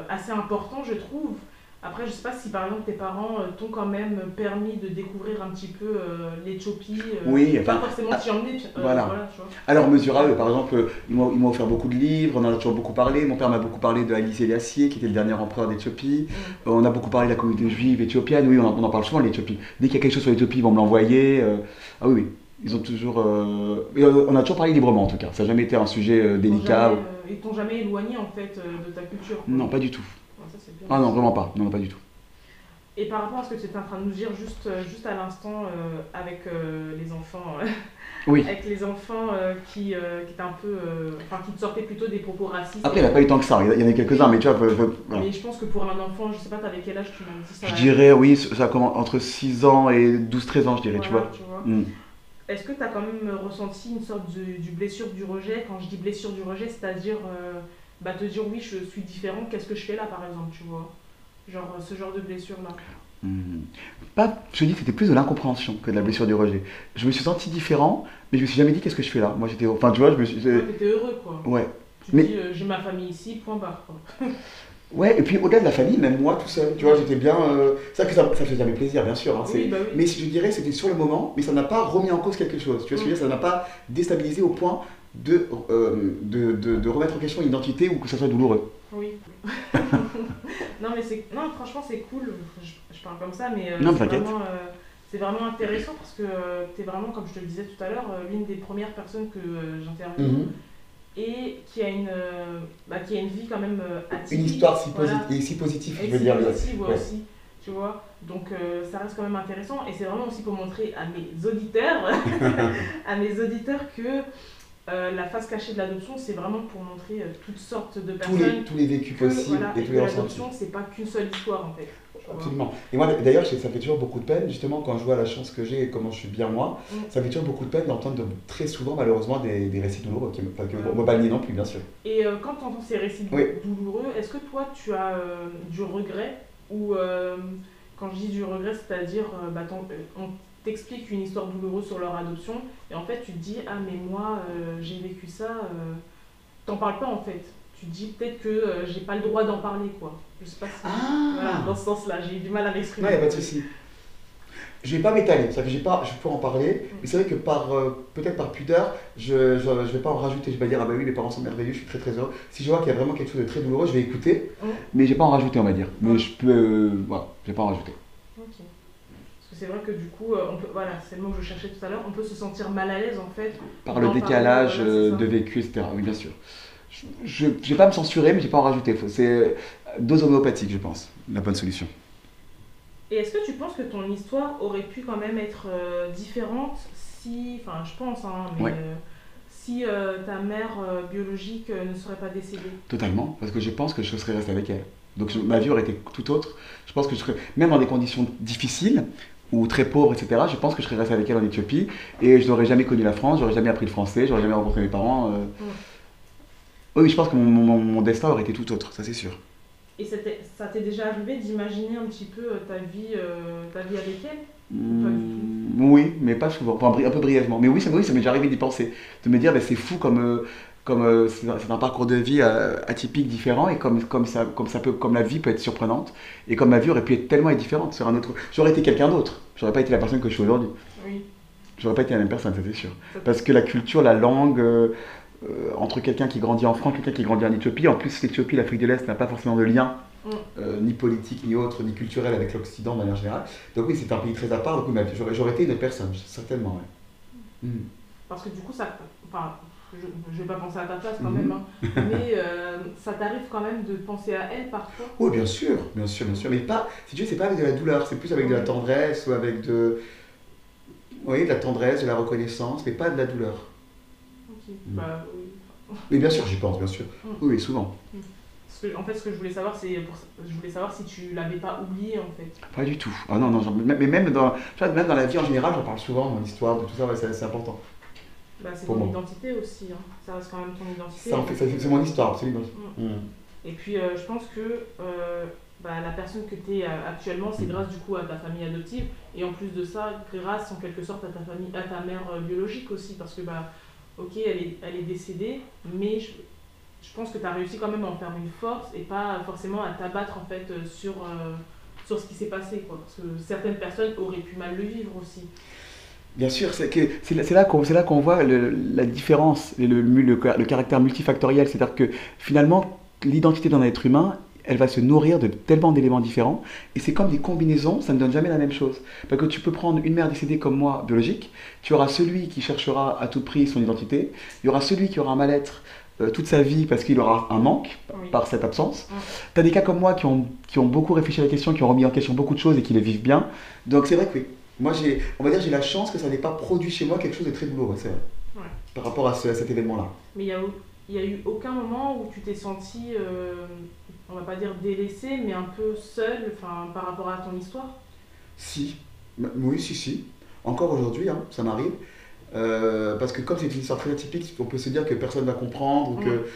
assez important, je trouve. Après, je sais pas si par exemple tes parents t'ont quand même permis de découvrir un petit peu l'Éthiopie. Oui, enfin. Pas forcément t'y emmener. Voilà. Voilà, tu vois. Alors, mesure à eux, par exemple, ils m'ont offert beaucoup de livres, on en a toujours beaucoup parlé. Mon père m'a beaucoup parlé de Haïlé Sélassié, qui était le dernier empereur d'Éthiopie. On a beaucoup parlé de la communauté juive éthiopienne. Oui, on en parle souvent de l'Éthiopie. Dès qu'il y a quelque chose sur l'Éthiopie, ils vont me l'envoyer. Ah oui, oui. Ils ont toujours. On a toujours parlé librement en tout cas. Ça n'a jamais été un sujet délicat. Ils t'ont jamais éloigné en fait de ta culture, quoi. Non, pas du tout. Ça, c'est bien. Ah non, vraiment pas. Non, pas du tout. Et par rapport à ce que tu étais en train de nous dire juste à l'instant avec les enfants, Oui. avec les enfants qui étaient un peu, enfin qui te sortaient plutôt des propos racistes. Après, il n'y a pas eu tant que ça. Il y en a quelques-uns, mais tu vois. Voilà. Mais je pense que pour un enfant, je sais pas, t'avais quel âge tu m'as dit ça? Je dirais, oui, ça commence entre 6 ans et 12-13 ans, je dirais, voilà, tu vois. Est-ce que tu as quand même ressenti une sorte du blessure du rejet? Quand je dis blessure du rejet, c'est-à-dire te dire oui, je suis différent, qu'est-ce que je fais là par exemple, tu vois? Genre ce genre de blessure-là. Pas, je dis que c'était plus de l'incompréhension que de la blessure du rejet. Je me suis senti différent, mais je me suis jamais dit qu'est-ce que je fais là. Moi j'étais. Enfin, tu vois, je me suis. Ouais, t'étais heureux quoi. Ouais. Tu te dis j'ai ma famille ici, point barre quoi. Ouais, et puis au-delà de la famille, même moi tout seul, tu vois, j'étais bien. Ça faisait jamais plaisir, bien sûr. Hein, oui, bah oui. Mais je dirais que c'était sur le moment, mais ça n'a pas remis en cause quelque chose. Tu vois ce que je veux dire? Ça n'a pas déstabilisé au point de remettre en question l'identité ou que ça soit douloureux. Oui. Non, franchement, c'est cool. Je parle comme ça, mais non, c'est vraiment intéressant parce que tu es vraiment, comme je te le disais tout à l'heure, l'une des premières personnes que j'interviewe. Et qui a une vie quand même atypique. Une histoire si positive, je veux dire. Positive, ouais. Aussi, tu vois. Donc ça reste quand même intéressant et c'est vraiment aussi pour montrer à mes auditeurs, que la face cachée de l'adoption, c'est vraiment pour montrer toutes sortes de personnes. Tous les vécus possibles et tous les ressentis. L'adoption, c'est pas qu'une seule histoire en fait. Absolument. Et moi d'ailleurs, ça fait toujours beaucoup de peine, justement, quand je vois la chance que j'ai et comment je suis bien moi, ça fait toujours beaucoup de peine d'entendre très souvent, malheureusement, des récits douloureux, que on ne peut pas nier non plus, bien sûr. Et quand tu entends ces récits douloureux, est-ce que toi, tu as du regret ou quand je dis du regret, c'est-à-dire on t'explique une histoire douloureuse sur leur adoption et en fait tu te dis ah mais moi j'ai vécu ça, t'en parles pas en fait. Tu te dis peut-être que j'ai pas le droit d'en parler quoi. Je sais pas si voilà, dans ce sens-là, j'ai eu du mal à m'exprimer. Non, il n'y a pas de souci. Je vais pas m'étaler, ça fait je peux en parler, mais c'est vrai que peut-être par pudeur, je vais pas en rajouter, je vais pas dire ah bah oui mes parents sont merveilleux, je suis très très heureux. Si je vois qu'il y a vraiment quelque chose de très douloureux, je vais écouter, mais je vais pas en rajouter on va dire. Mais je peux, voilà, je vais pas en rajouter. Ok. Parce que c'est vrai que du coup, voilà, c'est le mot que je cherchais tout à l'heure, on peut se sentir mal à l'aise en fait. Par le décalage de vécu, etc. Oui bien sûr. Je vais pas me censurer, mais je vais pas en rajouter. C'est dose homéopathique, je pense, la bonne solution. Et est-ce que tu penses que ton histoire aurait pu quand même être différente si, enfin je pense, mais si ta mère biologique ne serait pas décédée? Totalement, parce que je pense que je serais resté avec elle. Donc ma vie aurait été tout autre. Je pense que je serais, même dans des conditions difficiles, ou très pauvre, etc., je pense que je serais resté avec elle en Éthiopie et je n'aurais jamais connu la France, j'aurais jamais appris le français, j'aurais jamais rencontré mes parents. Mm. Oui, je pense que mon destin aurait été tout autre, ça c'est sûr. Et ça t'est déjà arrivé d'imaginer un petit peu ta vie avec elle? Ou pas du tout? Oui, mais pas souvent, enfin, un peu brièvement. Mais oui, ça m'est déjà arrivé d'y penser, de me dire, ben, c'est fou comme c'est un parcours de vie atypique, différent, et comme la vie peut être surprenante, et comme ma vie aurait pu être tellement différente sur un autre. J'aurais été quelqu'un d'autre, j'aurais pas été la personne que je suis aujourd'hui. Oui. J'aurais pas été la même personne, ça c'est sûr. Ça- Parce que la culture, la langue, entre quelqu'un qui grandit en France, quelqu'un qui grandit en Éthiopie, en plus l'Éthiopie, l'Afrique de l'Est n'a pas forcément de lien Mm. ni politique, ni autre, ni culturel avec l'Occident de manière générale. Donc oui, c'est un pays très à part, donc oui, j'aurais été une autre personne, certainement. Ouais. Mhm. Parce que du coup, enfin, je vais pas penser à ta place quand même, Mhm. hein, mais ça t'arrive quand même de penser à elle parfois? Oui, bien sûr, bien sûr, bien sûr. Mais pas, si tu veux, c'est pas avec de la douleur, c'est plus avec de la Oui. tendresse ou avec oui, de la tendresse, de la reconnaissance, mais pas de la douleur. Ok. Mm. Bah oui. Mais bien sûr, j'y pense, bien sûr. Mm. Oui, oui, souvent. En fait, ce que je voulais savoir, je voulais savoir si tu l'avais pas oublié en fait. Pas du tout. Ah non, non, mais même dans la vie en général, j'en parle souvent, mon histoire, de tout ça, ouais, c'est important Bah, c'est pour ton moi. identité aussi, hein. Ça reste quand même ton identité. Ça, en fait, c'est mon histoire, absolument. Mm. Mm. Et puis, je pense que bah, la personne que tu es actuellement, c'est grâce du coup à ta famille adoptive. Et en plus de ça, grâce en quelque sorte à ta famille, à ta mère biologique aussi. Parce que, bah, ok, elle est décédée, mais je pense que tu as réussi quand même à en faire une force et pas forcément à t'abattre en fait sur ce qui s'est passé, quoi. Parce que certaines personnes auraient pu mal le vivre aussi. Bien sûr, c'est là qu'on voit la différence, et le caractère multifactoriel. C'est-à-dire que finalement, l'identité d'un être humain, elle va se nourrir de tellement d'éléments différents. Et c'est comme des combinaisons, ça ne donne jamais la même chose. Parce que tu peux prendre une mère décédée comme moi, biologique, tu auras celui qui cherchera à tout prix son identité, il y aura celui qui aura un mal-être toute sa vie parce qu'il aura un manque Oui. par cette absence. Mm. Tu as des cas comme moi qui ont beaucoup réfléchi à la question, qui ont remis en question beaucoup de choses et qui les vivent bien. Donc c'est vrai que oui. Moi, on va dire, j'ai la chance que ça n'ait pas produit chez moi quelque chose de très douloureux, c'est vrai, Ouais. par rapport à cet événement-là. Mais il y a eu aucun moment où tu t'es senti, on va pas dire délaissé, mais un peu seul, enfin, par rapport à ton histoire? Si, oui, si, si. Encore aujourd'hui, hein, ça m'arrive. Parce que comme c'est une histoire très atypique, on peut se dire que personne ne va comprendre, ou Mm. que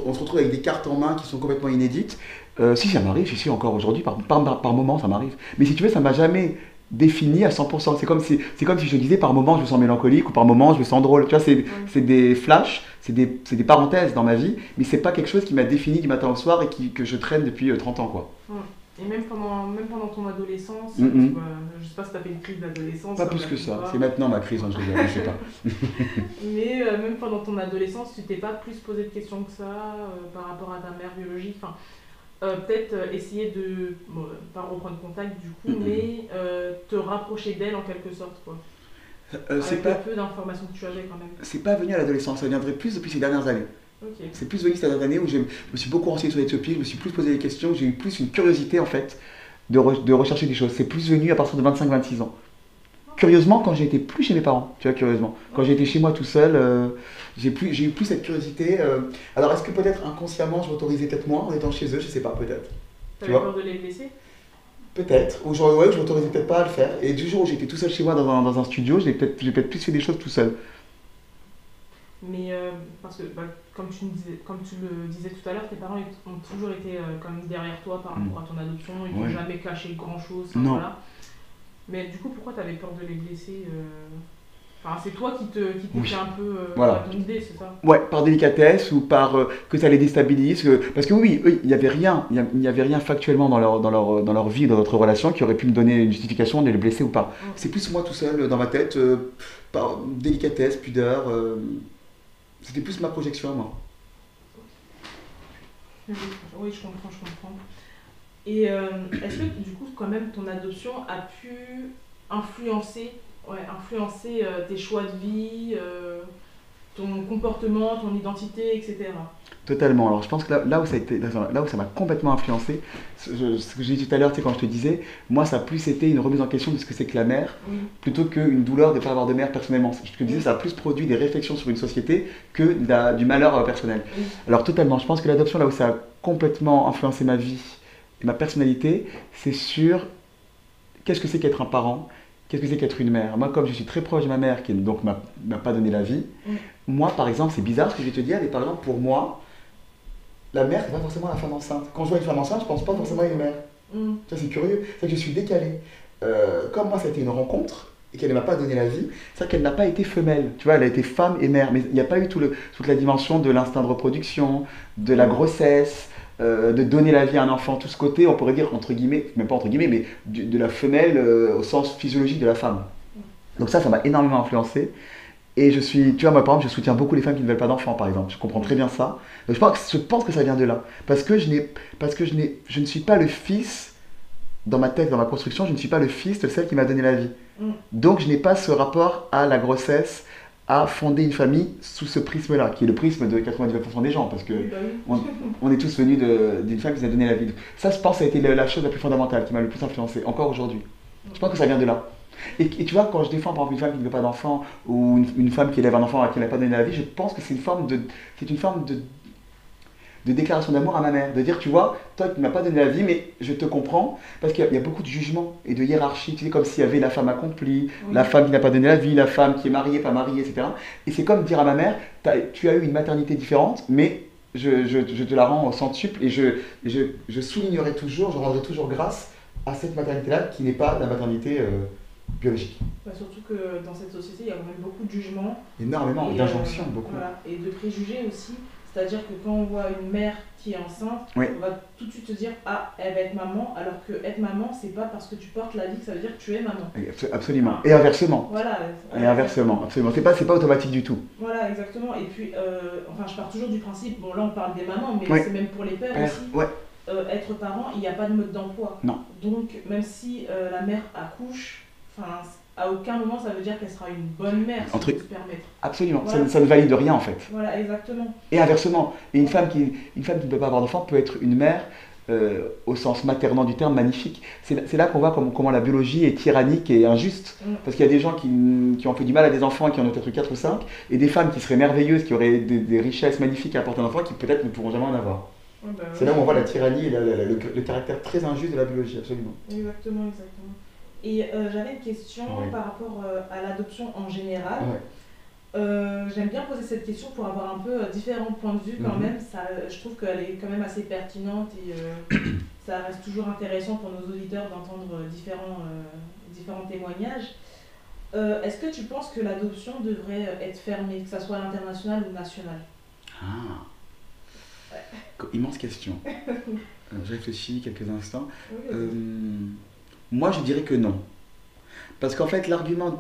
on se retrouve avec des cartes en main qui sont complètement inédites. Si, ça m'arrive, si, si, encore aujourd'hui, par moment, ça m'arrive. Mais si tu veux, ça m'a jamais défini à 100%. C'est comme si je disais par moment je me sens mélancolique ou par moment je me sens drôle. Tu vois, Mm. c'est des flashs, c'est des parenthèses dans ma vie, mais c'est pas quelque chose qui m'a défini du matin au soir et que je traîne depuis 30 ans, quoi. Mm. Et même pendant ton adolescence, tu Mhm. vois, je sais pas si t'as fait une crise d'adolescence Pas comme plus la que ça. plupart, C'est maintenant ma crise, hein, je rigole, je sais pas. mais même pendant ton adolescence, tu t'es pas plus posé de questions que ça par rapport à ta mère biologique. Enfin, peut-être essayer de, bon, pas reprendre contact du coup, Mhm. mais te rapprocher d'elle en quelque sorte, quoi. C'est Avec le pas, peu d'informations que tu avais quand même. c'est pas venu à l'adolescence, ça viendrait plus depuis ces dernières années. Ok. C'est plus venu ces dernières années où je me suis beaucoup renseigné sur l'Éthiopie, je me suis plus posé des questions, j'ai eu plus une curiosité en fait de rechercher des choses. C'est plus venu à partir de 25-26 ans. Curieusement, quand j'étais plus chez mes parents, tu vois, curieusement. Quand j'étais chez moi tout seul, j'ai eu plus cette curiosité. Alors, est-ce que peut-être inconsciemment, je m'autorisais peut-être moins en étant chez eux, je sais pas, peut-être. Tu T'avais vois? peur de les blesser? Peut-être. Ou ouais, je m'autorisais peut-être pas à le faire. Et du jour où j'étais tout seul chez moi dans un studio, j'ai peut-être plus fait des choses tout seul. Mais parce que, bah, comme tu le disais tout à l'heure, tes parents ont toujours été comme derrière toi par Mm. rapport à ton adoption, ils t'ont Ouais. jamais caché grand-chose, enfin, Non. voilà. Mais du coup, pourquoi tu avais peur de les blesser Enfin, c'est toi qui t'es Oui. fait un peu Voilà. ton idée, c'est ça? Ouais, par délicatesse ou par que ça les déstabilise. Parce que oui, eux, il n'y avait rien, il n'y avait rien factuellement dans leur vie, dans notre relation qui aurait pu me donner une justification de les blesser ou pas. Mm. C'est plus moi tout seul dans ma tête, par délicatesse, pudeur. C'était plus ma projection à moi. Oui, je comprends, je comprends. Et est-ce que du coup, quand même, ton adoption a pu influencer, influencer tes choix de vie, ton comportement, ton identité, etc. Totalement. Alors je pense que là où ça m'a complètement influencé, ce que j'ai dit tout à l'heure, tu sais, quand je te disais, moi ça a plus été une remise en question de ce que c'est que la mère, Oui. plutôt qu'une douleur de ne pas avoir de mère personnellement. Je te disais, ça a plus produit des réflexions sur une société que du malheur personnel. Oui. Alors totalement, je pense que l'adoption, là où ça a complètement influencé ma vie et ma personnalité, c'est sur qu'est-ce que c'est qu'être un parent, qu'est-ce que c'est qu'être une mère? Moi, comme je suis très proche de ma mère, qui donc m'a pas donné la vie, Mm. moi, par exemple, c'est bizarre ce que je vais te dire, mais par exemple, pour moi, la mère, c'est pas forcément la femme enceinte. Quand je vois une femme enceinte, je pense pas forcément à une mère. Mm. Ça, c'est curieux. C'est que je suis décalé. Comme moi, ça a été une rencontre et qu'elle ne m'a pas donné la vie, c'est qu'elle n'a pas été femelle. Tu vois, elle a été femme et mère. Mais il n'y a pas eu toute la dimension de l'instinct de reproduction, de la grossesse, de donner la vie à un enfant. Tout ce côté, on pourrait dire, entre guillemets, même pas entre guillemets, mais de la femelle au sens physiologique de la femme. Donc ça m'a énormément influencé. Et je suis, tu vois, moi par exemple, je soutiens beaucoup les femmes qui ne veulent pas d'enfants, par exemple. Je comprends très bien ça. Donc, je pense que ça vient de là. Je ne suis pas le fils, dans ma tête, dans ma construction, je ne suis pas le fils de celle qui m'a donné la vie. Mm. Donc je n'ai pas ce rapport à la grossesse, à fonder une famille sous ce prisme-là, qui est le prisme de 99% des gens, parce que Oui, bah oui. on est tous venus d'une femme qui nous a donné la vie. Ça, je pense, que ça a été la chose la plus fondamentale, qui m'a le plus influencé, encore aujourd'hui. Je pense que ça vient de là. Et tu vois, quand je défends par exemple une femme qui ne veut pas d'enfant, ou une femme qui élève un enfant à qui elle n'a pas donné la vie, je pense que c'est une forme de déclaration d'amour à ma mère. De dire, tu vois, toi qui ne m'as pas donné la vie, mais je te comprends, parce qu'il y a beaucoup de jugement et de hiérarchie, tu sais, comme s'il y avait la femme accomplie, Oui. la femme qui n'a pas donné la vie, la femme qui est mariée, pas mariée, etc. Et c'est comme dire à ma mère, tu as eu une maternité différente, mais je te la rends au centuple, et je soulignerai toujours, je rendrai toujours grâce à cette maternité-là, qui n'est pas la maternité biologique. Bah, surtout que dans cette société, il y a quand même beaucoup de jugements Énormément, et, d'injonctions, beaucoup. voilà, et de préjugés aussi. C'est-à-dire que quand on voit une mère qui est enceinte, Oui. on va tout de suite se dire ah, elle va être maman, alors que être maman, c'est pas parce que tu portes la vie que ça veut dire que tu es maman. Absolument. Et inversement. Voilà. Et inversement, absolument. C'est pas automatique du tout. Voilà, exactement. Et puis, enfin, je pars toujours du principe, bon là on parle des mamans, mais Oui. c'est même pour les pères Père, aussi. ouais. Être parent, il n'y a pas de mode d'emploi. Non. Donc, même si la mère accouche, enfin, à aucun moment ça veut dire qu'elle sera une bonne mère, si Entre- je peux se permettre. Absolument. Voilà. Ça ne valide rien en fait. Voilà, exactement. Et inversement. Et une femme qui ne peut pas avoir d'enfant peut être une mère au sens maternant du terme magnifique. C'est là qu'on voit comment la biologie est tyrannique et injuste. Mm. Parce qu'il y a des gens qui ont fait du mal à des enfants et qui en ont peut-être eu 4 ou 5, et des femmes qui seraient merveilleuses, qui auraient des richesses magnifiques à apporter à un enfant, qui peut-être ne pourront jamais en avoir. Ouais, bah, C'est là où on voit la tyrannie et le caractère très injuste de la biologie, absolument. Exactement, exactement. Et j'avais une question Oui. par rapport à l'adoption en général. Ouais. J'aime bien poser cette question pour avoir un peu différents points de vue quand Mhm. même. Ça, je trouve qu'elle est quand même assez pertinente et ça reste toujours intéressant pour nos auditeurs d'entendre différents témoignages. Est-ce que tu penses que l'adoption devrait être fermée, que ça soit à l'international ou national? Ah, immense question. Je réfléchis quelques instants. Oui, Euh, Moi, je dirais que non. Parce qu'en fait, l'argument.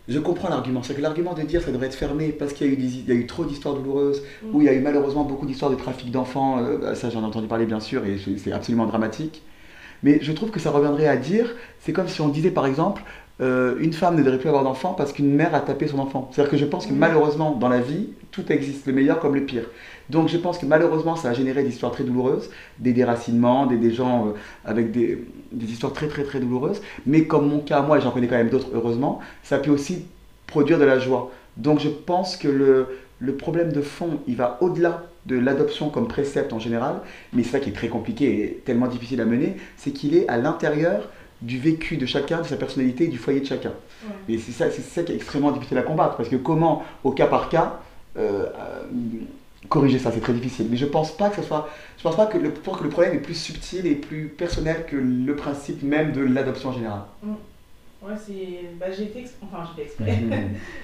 Je comprends l'argument. C'est que l'argument de dire ça devrait être fermé parce qu'il y a il y a eu trop d'histoires douloureuses, Mm. où il y a eu malheureusement beaucoup d'histoires de trafic d'enfants, ça j'en ai entendu parler bien sûr, et c'est absolument dramatique. Mais je trouve que ça reviendrait à dire, c'est comme si on disait par exemple, une femme ne devrait plus avoir d'enfant parce qu'une mère a tapé son enfant. C'est-à-dire que je pense que malheureusement dans la vie, tout existe, le meilleur comme le pire. Donc je pense que malheureusement ça a généré des histoires très douloureuses, des déracinements, des gens avec des histoires très très très douloureuses. Mais comme mon cas, moi, et j'en connais quand même d'autres heureusement, ça peut aussi produire de la joie. Donc je pense que le problème de fond, il va au-delà de l'adoption comme précepte en général, mais c'est ça qui est très compliqué et tellement difficile à mener, c'est qu'il est à l'intérieur du vécu de chacun, de sa personnalité et du foyer de chacun. Ouais. Et c'est ça qui est extrêmement difficile à combattre, parce que comment, au cas par cas, corriger ça, c'est très difficile. Mais je pense pas que ce soit, je pense pas que pour que le problème est plus subtil et plus personnel que le principe même de l'adoption en général. Ouais, bah, j'ai fait exprès.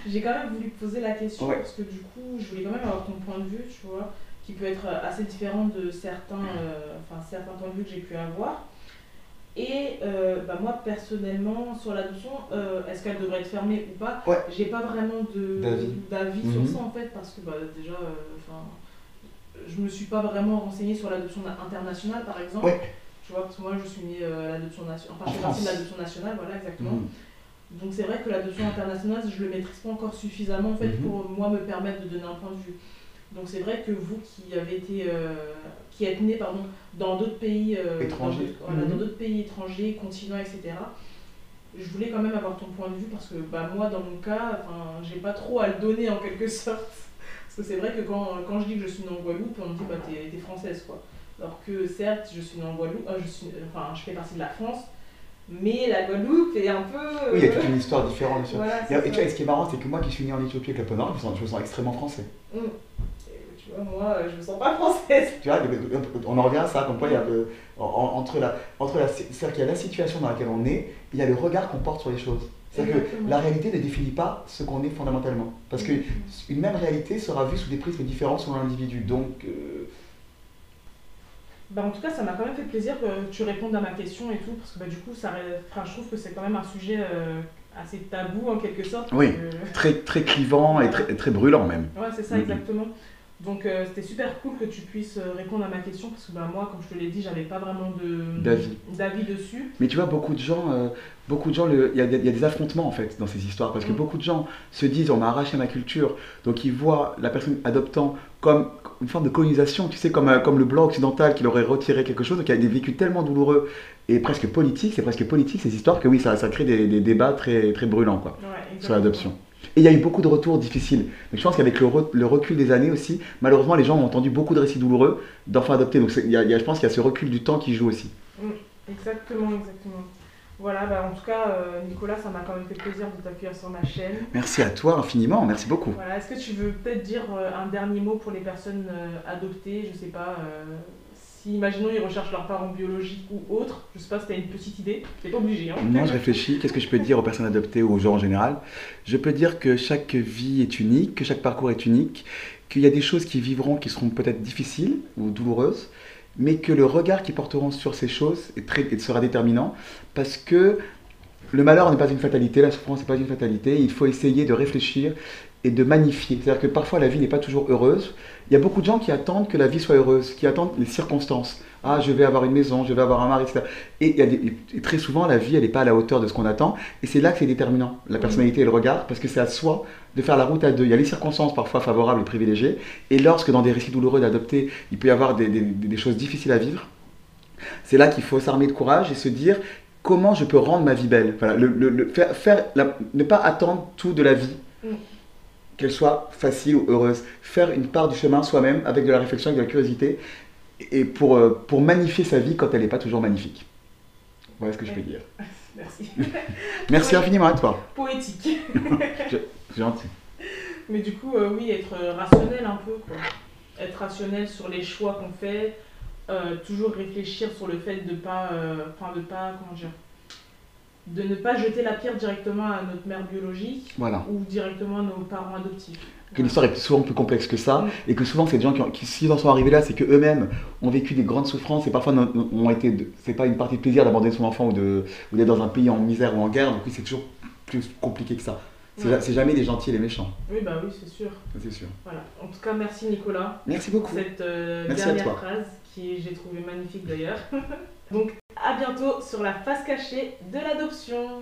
J'ai quand même voulu te poser la question Ouais. parce que du coup, je voulais quand même avoir ton point de vue, tu vois, qui peut être assez différent de certains points de vue que j'ai pu avoir. Et bah, moi, personnellement, sur l'adoption, est-ce qu'elle devrait être fermée ou pas? Ouais. J'ai pas vraiment d'avis Mhm. sur ça en fait, parce que bah, déjà, je me suis pas vraiment renseignée sur l'adoption internationale par exemple. Ouais. Tu vois, parce que moi je suis née à l'adoption nationale, enfin En je fais partie de France. l'adoption nationale, voilà exactement. Mhm. Donc c'est vrai que l'adoption internationale, je le maîtrise pas encore suffisamment en fait Mhm. pour moi me permettre de donner un point de vue. Donc c'est vrai que vous qui êtes né pardon, dans d'autres pays, Étrangers. dans d'autres pays étrangers, continents, etc. Je voulais quand même avoir ton point de vue parce que bah, moi dans mon cas, j'ai pas trop à le donner en quelque sorte. Parce que c'est vrai que quand je dis que je suis née en Guadeloupe, on me dit bah t'es française quoi. Alors que certes je suis née en Guadeloupe, je fais partie de la France, mais la Guadeloupe est un peu... Oui, il y a toute une histoire différente, bien sûr. Voilà, Et, c'est et tu ça. vois, et ce qui est marrant, c'est que moi qui suis né en Éthiopie avec la peau noire, je me sens extrêmement français. Mm. Tu vois, moi, je me sens pas française. Tu vois, on en revient à ça, comme quoi il y a c'est-à-dire qu'il y a la situation dans laquelle on est, et il y a le regard qu'on porte sur les choses. C'est-à-dire que Exactement. la réalité ne définit pas ce qu'on est fondamentalement. Parce qu'une même réalité sera vue sous des prismes différents selon l'individu. Donc, Bah, en tout cas, ça m'a quand même fait plaisir que tu répondes à ma question et tout, parce que bah, du coup, enfin, je trouve que c'est quand même un sujet assez tabou en quelque sorte. oui, très, très clivant et Voilà. très brûlant même. Ouais, c'est ça, Mhm. exactement. Donc, c'était super cool que tu puisses répondre à ma question, parce que bah, moi, comme je te l'ai dit, j'avais pas vraiment D'avis. d'avis dessus. Mais tu vois, beaucoup de gens, il y a des affrontements en fait dans ces histoires, parce que Mm. beaucoup de gens se disent on m'a arraché ma culture, donc ils voient la personne adoptant comme une forme de colonisation, tu sais, comme le blanc occidental qui leur aurait retiré quelque chose, donc il y a des vécus tellement douloureux et presque politiques, c'est presque politique ces histoires, que oui, ça crée des débats très, très brûlants quoi, Ouais, sur exactement. l'adoption. Et il y a eu beaucoup de retours difficiles. Donc je pense qu'avec le recul des années aussi, malheureusement les gens ont entendu beaucoup de récits douloureux d'enfants adoptés, donc je pense qu'il y a ce recul du temps qui joue aussi. Mm. Exactement, exactement. Voilà, bah, en tout cas, Nicolas, ça m'a quand même fait plaisir de t'accueillir sur ma chaîne. Merci à toi infiniment, merci beaucoup. Voilà, est-ce que tu veux peut-être dire un dernier mot pour les personnes adoptées? Je sais pas, si imaginons ils recherchent leurs parents biologiques ou autres, je sais pas si t'as une petite idée, t'es pas obligé, hein. Moi, je réfléchis, qu'est-ce que je peux dire aux personnes adoptées ou aux gens en général? Je peux dire que chaque vie est unique, que chaque parcours est unique, qu'il y a des choses qui vivront qui seront peut-être difficiles ou douloureuses, mais que le regard qu'ils porteront sur ces choses sera déterminant, parce que le malheur n'est pas une fatalité, la souffrance n'est pas une fatalité, il faut essayer de réfléchir et de magnifier. C'est-à-dire que parfois la vie n'est pas toujours heureuse. Il y a beaucoup de gens qui attendent que la vie soit heureuse, qui attendent les circonstances. Ah, je vais avoir une maison, je vais avoir un mari, etc. Et très souvent, la vie, elle n'est pas à la hauteur de ce qu'on attend. Et c'est là que c'est déterminant, la personnalité et le regard, parce que c'est à soi de faire la route à deux. Il y a les circonstances parfois favorables et privilégiées. Et lorsque dans des récits douloureux d'adopter, il peut y avoir des choses difficiles à vivre, c'est là qu'il faut s'armer de courage et se dire comment je peux rendre ma vie belle. Voilà, ne pas attendre tout de la vie, Mm. qu'elle soit facile ou heureuse. Faire une part du chemin soi-même avec de la réflexion, avec de la curiosité, et pour magnifier sa vie quand elle n'est pas toujours magnifique. Voilà ce que je peux dire. Merci. Merci Oui, infiniment à toi. poétique. C'est gentil. Mais du coup, oui, être rationnel un peu, quoi. Être rationnel sur les choix qu'on fait, toujours réfléchir sur le fait de pas, enfin de pas, comment dire, de ne pas jeter la pierre directement à notre mère biologique Voilà. ou directement à nos parents adoptifs. Que Voilà. l'histoire est souvent plus complexe que ça, Mm. et que souvent c'est des gens s'ils en sont arrivés là, c'est qu'eux-mêmes ont vécu des grandes souffrances, et parfois c'est pas une partie de plaisir d'abandonner son enfant ou d'être dans un pays en misère ou en guerre, donc oui, c'est toujours plus compliqué que ça. Ouais. C'est jamais les gentils et les méchants, Oui, bah oui, c'est sûr. ça, c'est sûr. Voilà. En tout cas, merci Nicolas Merci pour beaucoup. cette Merci à dernière toi. phrase qui j'ai trouvé magnifique d'ailleurs. Donc, à bientôt sur la face cachée de l'adoption.